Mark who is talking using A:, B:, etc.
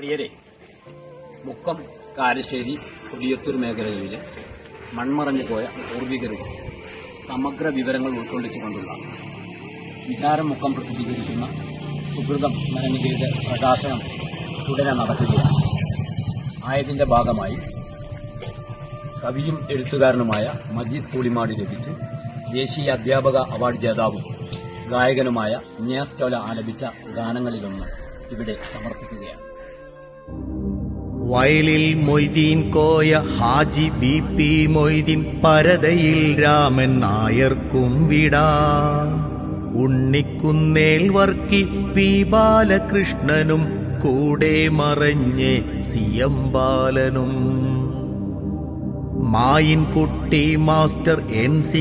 A: പ്രിയരെ, മുക്കം, കാരശ്ശേരി, കൊടിയത്തൂർ മേഖലകളിലെ മൺമറഞ്ഞു പോയ പൂർവികരുടെ സമഗ്ര വിവരങ്ങൾ ഉൾക്കൊള്ളിച്ചുകൊണ്ടുള്ള വിചാരം മുക്കം പ്രസിദ്ധീകരിക്കുന്ന സുഹൃതം സ്മരണികയുടെ പ്രകാശനം തുടരെ നടക്കുകയാണ്. ആയതിന്റെ ഭാഗമായി കവിയും എഴുത്തുകാരനുമായ മജീദ് കൂളിമാടി രചിച്ച് ദേശീയ അധ്യാപക അവാർഡ് ജേതാവും ഗായകനുമായ നിയാസ് ടോല ആലപിച്ച ഗാനങ്ങളിലൊന്ന് ഇവിടെ സമർപ്പിക്കുകയാണ്.
B: വയലിൽ മൊയ്തീൻ കോയ ഹാജി BP മൊയ്തീൻ, പരതയിൽ രാമൻ നായർക്കും വിടാ, ഉണ്ണിക്കുന്നേൽ വർക്കി പി ബാലകൃഷ്ണനും കൂടെ മറഞ്ഞ് CM ബാലനും, മായിൻകുട്ടി മാസ്റ്റർ NC